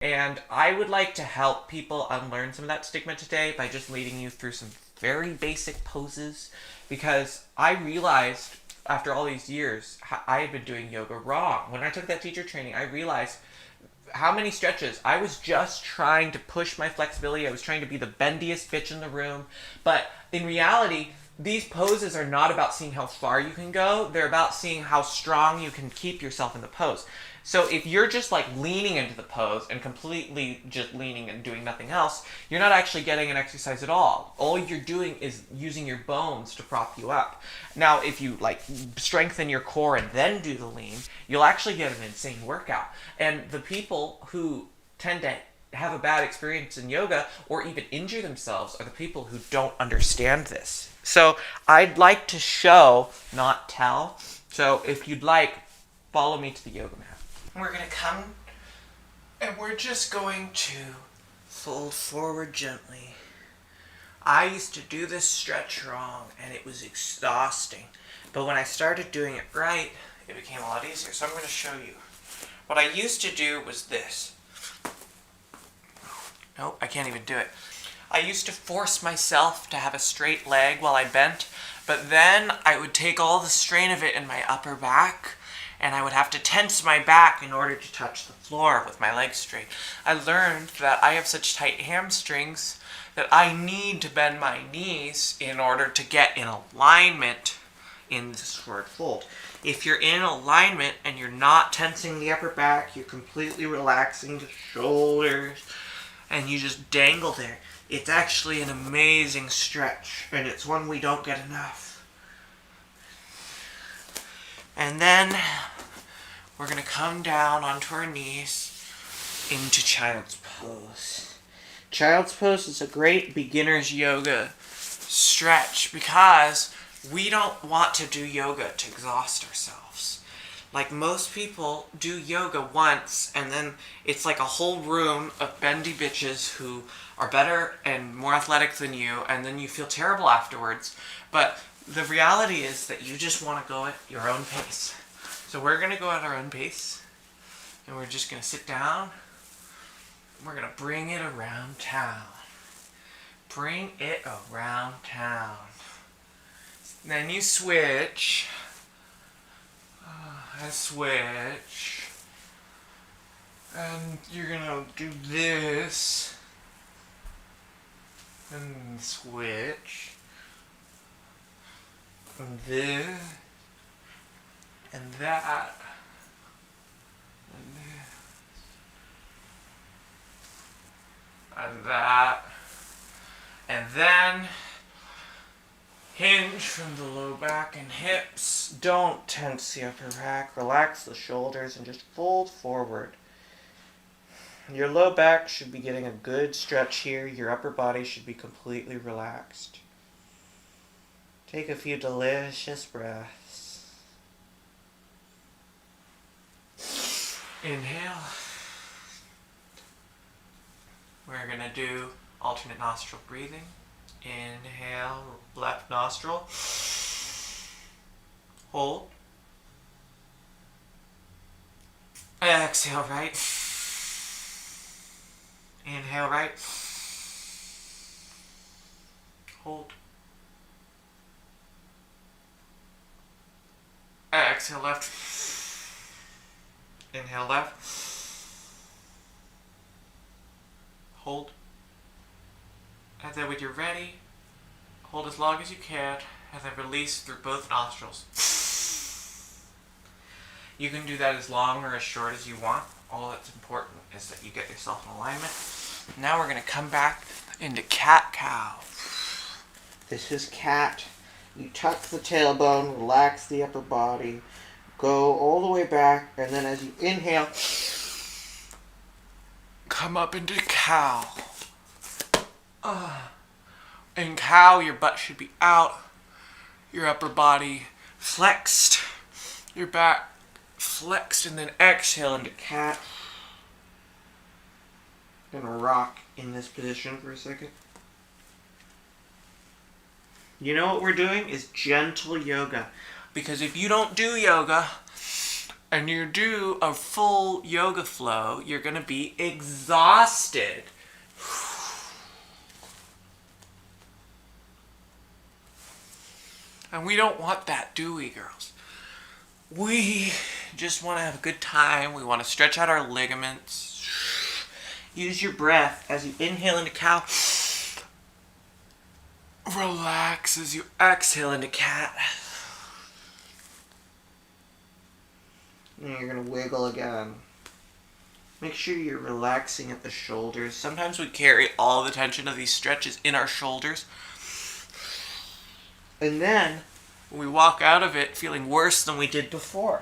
And I would like to help people unlearn some of that stigma today by just leading you through some very basic poses, because I realized after all these years I had been doing yoga wrong. When I took that teacher training, I realized how many stretches. I was just trying to push my flexibility. I was trying to be the bendiest bitch in the room. But in reality, these poses are not about seeing how far you can go. They're about seeing how strong you can keep yourself in the pose. So if you're just like leaning into the pose and completely just leaning and doing nothing else, you're not actually getting an exercise at all. All you're doing is using your bones to prop you up. Now, if you like strengthen your core and then do the lean, you'll actually get an insane workout. And the people who tend to have a bad experience in yoga or even injure themselves are the people who don't understand this. So I'd like to show, not tell. So if you'd like, follow me to the yoga mat. We're going to come and we're just going to fold forward gently. I used to do this stretch wrong and it was exhausting. But when I started doing it right, it became a lot easier. So I'm going to show you. What I used to do was this. Nope, I can't even do it. I used to force myself to have a straight leg while I bent, but then I would take all the strain of it in my upper back, and I would have to tense my back in order to touch the floor with my legs straight. I learned that I have such tight hamstrings that I need to bend my knees in order to get in alignment in this forward fold. If you're in alignment and you're not tensing the upper back, you're completely relaxing the shoulders, and you just dangle there, it's actually an amazing stretch, and it's one we don't get enough. And then we're going to come down onto our knees into child's pose. Child's pose is a great beginner's yoga stretch because we don't want to do yoga to exhaust ourselves. Like most people do yoga once and then it's like a whole room of bendy bitches who are better and more athletic than you, and then you feel terrible afterwards. But the reality is that you just want to go at your own pace. So we're going to go at our own pace, and we're just going to sit down. We're going to bring it around town. Bring it around town. Then you switch. And switch. And you're going to do this. And switch. And this. And that. And this. And that. And then hinge from the low back and hips. Don't tense the upper back. Relax the shoulders and just fold forward. Your low back should be getting a good stretch here. Your upper body should be completely relaxed. Take a few delicious breaths. Inhale. We're going to do alternate nostril breathing. Inhale, left nostril. Hold. Exhale, right. Inhale, right. Hold. Exhale, left. Inhale, left. Hold. And then when you're ready, hold as long as you can, and then release through both nostrils. You can do that as long or as short as you want. All that's important is that you get yourself in alignment. Now we're going to come back into CatCow. This is cat. You tuck the tailbone, relax the upper body, go all the way back, and then as you inhale, come up into cow. In cow, your butt should be out, your upper body flexed, your back flexed, and then exhale into cat. I'm gonna rock in this position for a second. You know what we're doing is gentle yoga. Because if you don't do yoga and you do a full yoga flow, you're going to be exhausted. And we don't want that, do we, girls? We just want to have a good time. We want to stretch out our ligaments. Use your breath as you inhale into cow. Relax as you exhale into cat. And you're going to wiggle again. Make sure you're relaxing at the shoulders. Sometimes we carry all the tension of these stretches in our shoulders. And then we walk out of it feeling worse than we did before.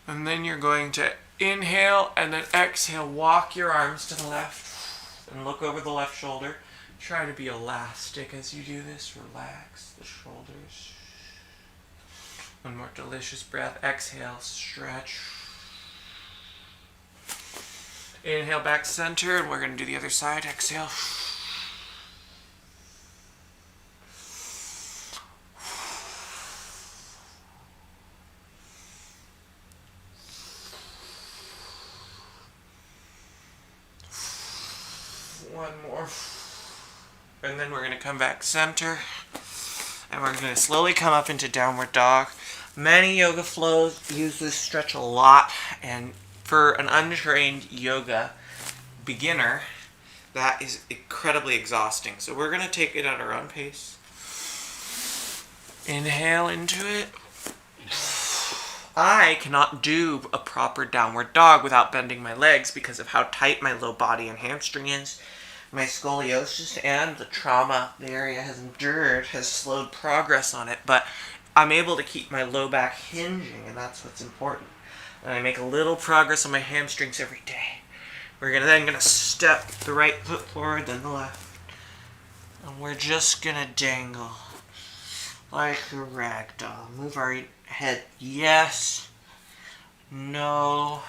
And then you're going to inhale and then exhale. Walk your arms to the left and look over the left shoulder. Try to be elastic as you do this. Relax the shoulders. One more delicious breath. Exhale, stretch. Inhale back center, and we're going to do the other side. Exhale. One more. And then we're going to come back center. And we're going to slowly come up into downward dog. Many yoga flows use this stretch a lot. And for an untrained yoga beginner, that is incredibly exhausting. So we're going to take it at our own pace. Inhale into it. I cannot do a proper downward dog without bending my legs because of how tight my low body and hamstring is. My scoliosis and the trauma the area has endured has slowed progress on it, but I'm able to keep my low back hinging, and that's what's important. And I make a little progress on my hamstrings every day. We're then gonna step the right foot forward, then the left. And we're just gonna dangle like a rag doll. Move our head yes, no,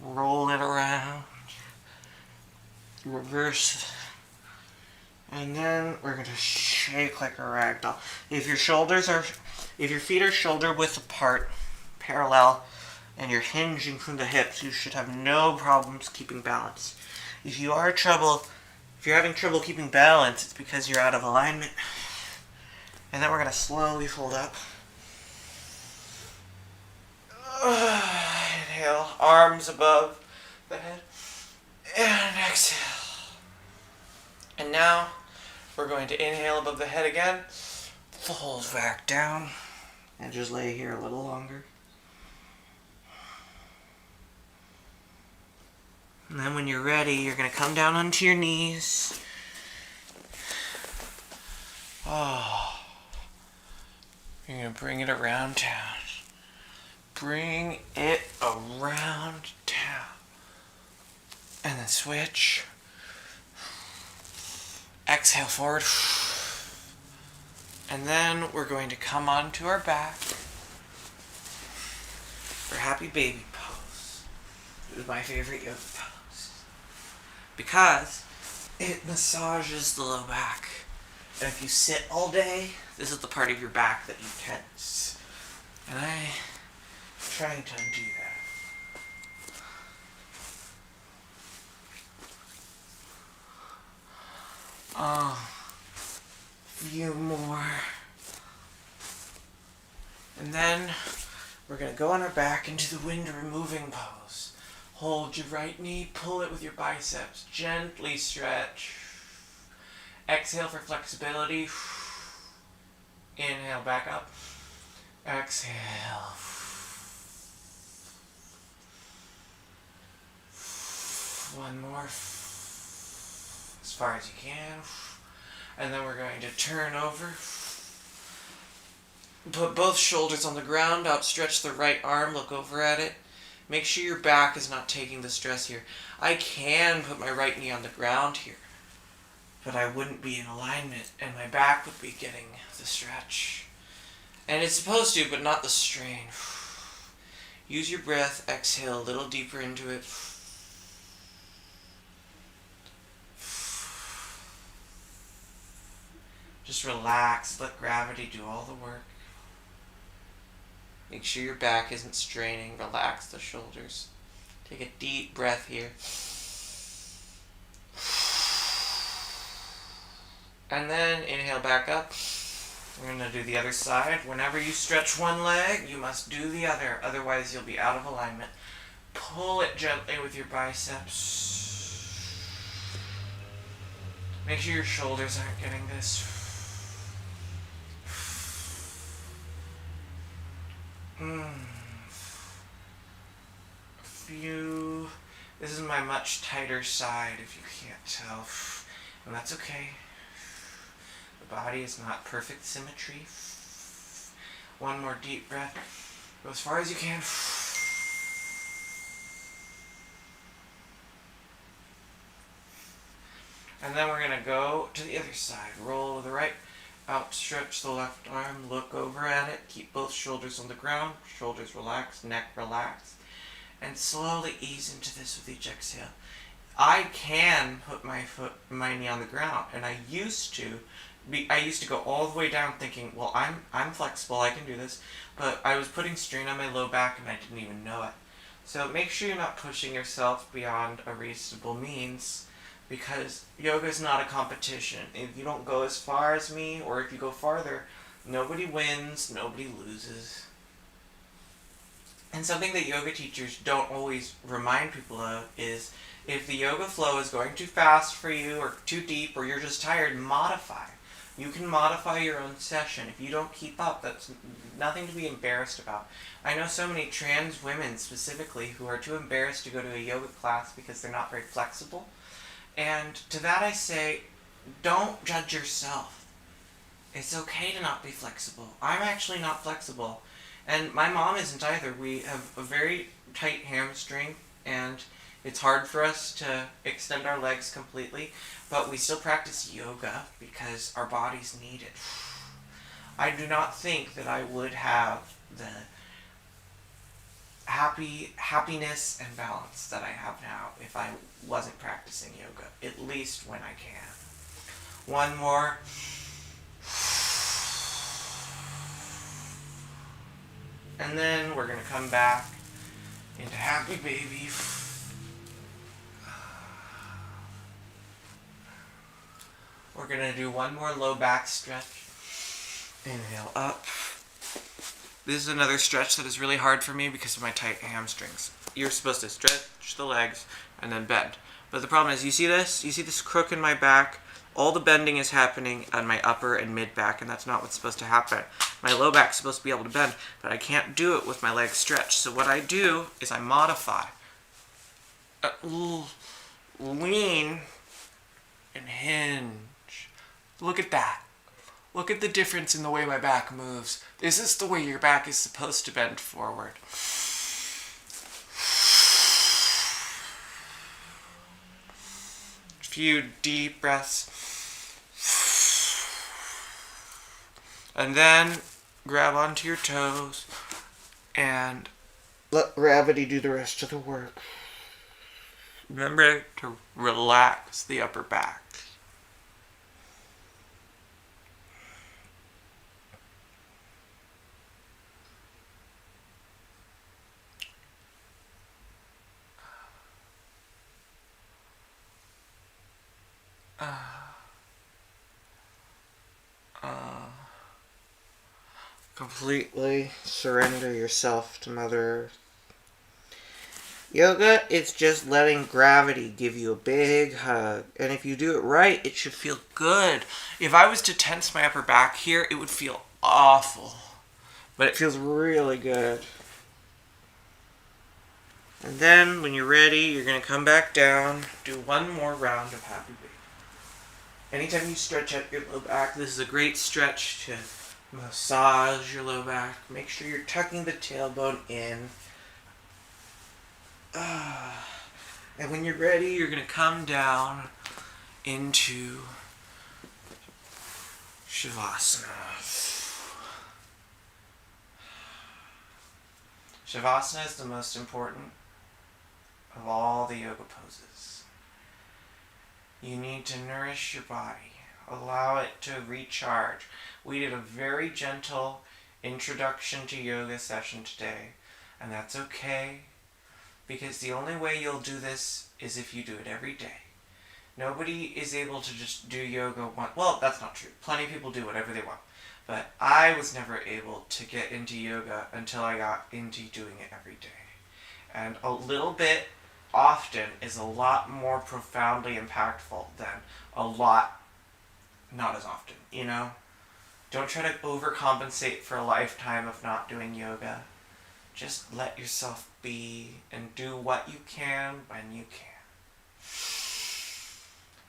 roll it around, reverse, and then we're going to shake like a rag doll. If your feet are shoulder width apart, parallel, and you're hinging from the hips, you should have no problems keeping balance. If you're having trouble keeping balance, it's because you're out of alignment. And then we're going to slowly fold up. Inhale, arms above the head. And exhale. And now we're going to inhale above the head again. Fold back down. And just lay here a little longer. And then when you're ready, you're going to come down onto your knees. You're going to bring it around town. Bring it around town. And then switch. Exhale forward. And then we're going to come onto our back for happy baby pose. It was my favorite yoga pose. Because it massages the low back. And if you sit all day, this is the part of your back that you tense. And I'm trying to undo that. Oh, few more. And then we're going to go on our back into the wind removing pose. Hold your right knee, pull it with your biceps, gently stretch. Exhale for flexibility. Inhale back up. Exhale. One more. As far as you can. And then we're going to turn over. Put both shoulders on the ground, outstretch the right arm, look over at it. Make sure your back is not taking the stress here. I can put my right knee on the ground here, but I wouldn't be in alignment, and my back would be getting the stretch. And it's supposed to, but not the strain. Use your breath, exhale a little deeper into it. Just relax, let gravity do all the work. Make sure your back isn't straining. Relax the shoulders. Take a deep breath here. And then inhale back up. We're going to do the other side. Whenever you stretch one leg, you must do the other. Otherwise, you'll be out of alignment. Pull it gently with your biceps. Make sure your shoulders aren't getting this. This is my much tighter side, if you can't tell. And that's okay. The body is not perfect symmetry. One more deep breath. Go as far as you can. And then we're going to go to the other side. Roll to the right. Outstretch the left arm. Look over at it. Keep both shoulders on the ground. Shoulders relaxed. Neck relaxed. And slowly ease into this with each exhale. I can put my knee on the ground. And I used to go all the way down thinking, well, I'm flexible. I can do this. But I was putting strain on my low back and I didn't even know it. So make sure you're not pushing yourself beyond a reasonable means. Because yoga is not a competition. If you don't go as far as me, or if you go farther, nobody wins, nobody loses. And something that yoga teachers don't always remind people of is if the yoga flow is going too fast for you, or too deep, or you're just tired, modify. You can modify your own session. If you don't keep up, that's nothing to be embarrassed about. I know so many trans women specifically who are too embarrassed to go to a yoga class because they're not very flexible. And to that I say, don't judge yourself. It's okay to not be flexible. I'm actually not flexible. And my mom isn't either. We have a very tight hamstring, and it's hard for us to extend our legs completely, but we still practice yoga because our bodies need it. I do not think that I would have the happiness and balance that I have now if I wasn't practicing yoga, at least when I can. One more. And then we're going to come back into happy baby. We're going to do one more low back stretch. Inhale up. This is another stretch that is really hard for me because of my tight hamstrings. You're supposed to stretch the legs and then bend. But the problem is, you see this? You see this crook in my back? All the bending is happening on my upper and mid back, and that's not what's supposed to happen. My low back's supposed to be able to bend, but I can't do it with my legs stretched. So what I do is I modify. Lean and hinge. Look at that. Look at the difference in the way my back moves. This is the way your back is supposed to bend forward. A few deep breaths. And then grab onto your toes and let gravity do the rest of the work. Remember to relax the upper back. Completely surrender yourself to Mother Earth. Yoga is just letting gravity give you a big hug. And if you do it right, it should feel good. If I was to tense my upper back here, it would feel awful. But it feels really good. And then, when you're ready, you're going to come back down, do one more round of happy baby. Anytime you stretch out your low back, this is a great stretch to massage your low back. Make sure you're tucking the tailbone in. And when you're ready, you're going to come down into Shavasana. Shavasana is the most important of all the yoga poses. You need to nourish your body. Allow it to recharge. We did a very gentle introduction to yoga session today, and that's okay, because the only way you'll do this is if you do it every day. Nobody is able to just do yoga once. Well, that's not true. Plenty of people do whatever they want. But I was never able to get into yoga until I got into doing it every day. And a little bit often is a lot more profoundly impactful than a lot not as often, you know? Don't try to overcompensate for a lifetime of not doing yoga. Just let yourself be and do what you can when you can.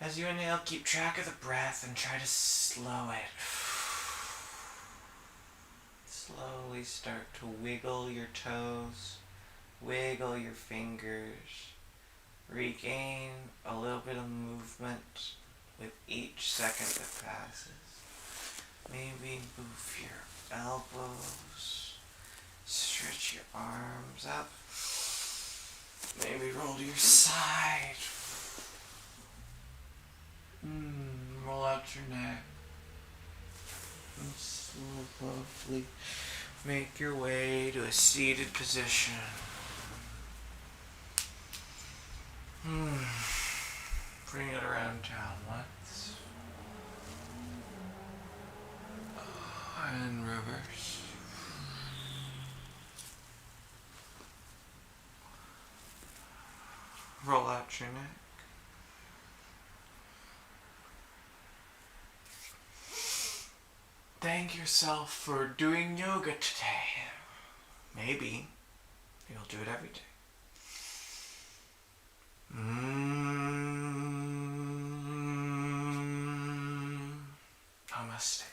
As you inhale, keep track of the breath and try to slow it. Slowly start to wiggle your toes, wiggle your fingers. Regain a little bit of movement with each second that passes. Maybe move your elbows, stretch your arms up, maybe roll to your side. Roll out your neck and slowly make your way to a seated position. Bring it around town once. And reverse. Roll out your neck. Thank yourself for doing yoga today. Maybe you'll do it every day. Namaste.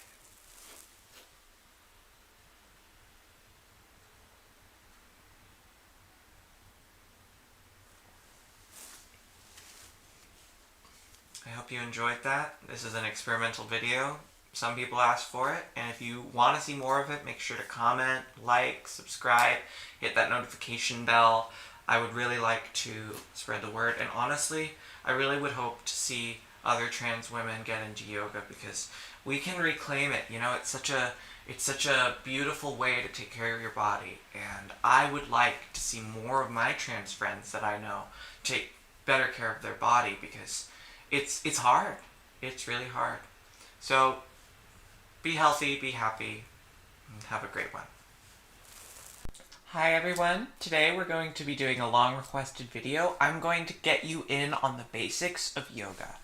I hope you enjoyed that. This is an experimental video. Some people asked for it, and if you want to see more of it, make sure to comment, like, subscribe, hit that notification bell. I would really like to spread the word, and honestly, I really would hope to see other trans women get into yoga, because we can reclaim it. You know, it's such a beautiful way to take care of your body, and I would like to see more of my trans friends that I know take better care of their body, because it's hard. It's really hard. So be healthy, be happy, and have a great one. Hi everyone, today we're going to be doing a long requested video. I'm going to get you in on the basics of yoga.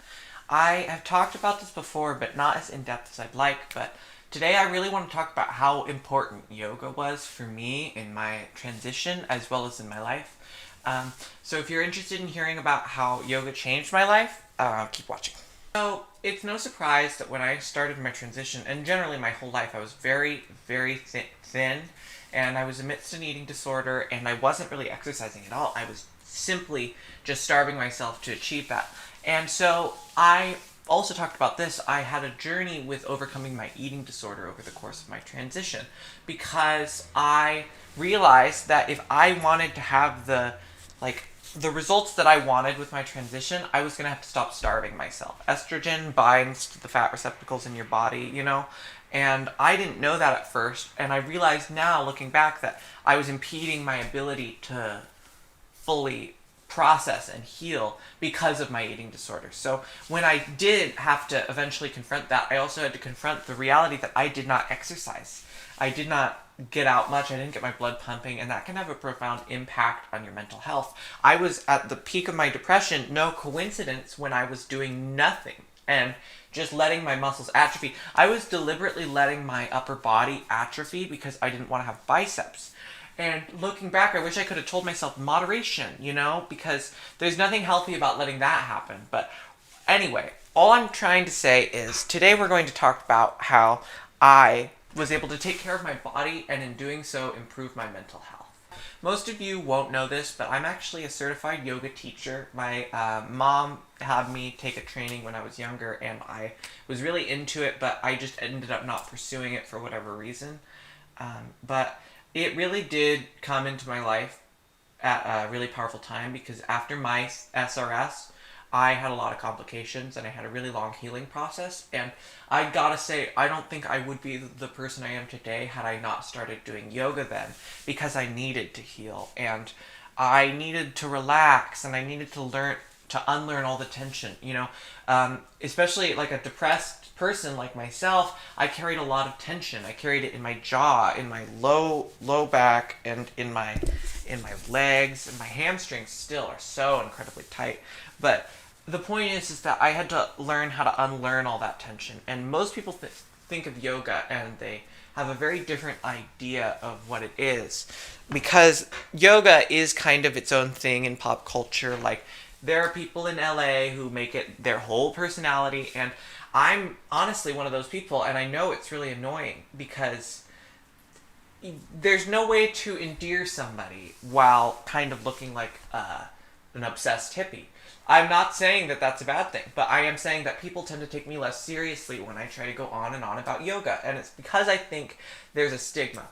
I have talked about this before, but not as in-depth as I'd like, but today I really want to talk about how important yoga was for me in my transition as well as in my life. So if you're interested in hearing about how yoga changed my life, keep watching. So it's no surprise that when I started my transition, and generally my whole life, I was very, very thin, and I was amidst an eating disorder, and I wasn't really exercising at all. I was simply just starving myself to achieve that. And so I also talked about this. I had a journey with overcoming my eating disorder over the course of my transition, because I realized that if I wanted to have the results that I wanted with my transition, I was going to have to stop starving myself. Estrogen binds to the fat receptacles in your body, you know, and I didn't know that at first, and I realized now, looking back, that I was impeding my ability to fully process and heal because of my eating disorder. So when I did have to eventually confront that, I also had to confront the reality that I did not exercise. I did not get out much, I didn't get my blood pumping, and that can have a profound impact on your mental health. I was at the peak of my depression, no coincidence, when I was doing nothing and just letting my muscles atrophy. I was deliberately letting my upper body atrophy because I didn't want to have biceps. And looking back, I wish I could have told myself moderation, you know, because there's nothing healthy about letting that happen. But anyway, all I'm trying to say is today we're going to talk about how I was able to take care of my body, and in doing so, improve my mental health. Most of you won't know this, but I'm actually a certified yoga teacher. My mom had me take a training when I was younger, and I was really into it, but I just ended up not pursuing it for whatever reason. But it really did come into my life at a really powerful time, because after my SRS, I had a lot of complications and I had a really long healing process. And I gotta say, I don't think I would be the person I am today had I not started doing yoga then, because I needed to heal and I needed to relax and I needed to learn to unlearn all the tension. Especially like a depressed person like myself, I carried a lot of tension. I carried it in my jaw, in my low back, and in my legs, and my hamstrings still are so incredibly tight. But the point is that I had to learn how to unlearn all that tension. And most people think of yoga and they have a very different idea of what it is, because yoga is kind of its own thing in pop culture. Like, there are people in LA who make it their whole personality, and I'm honestly one of those people, and I know it's really annoying because there's no way to endear somebody while kind of looking like an obsessed hippie. I'm not saying that that's a bad thing, but I am saying that people tend to take me less seriously when I try to go on and on about yoga, and it's because I think there's a stigma.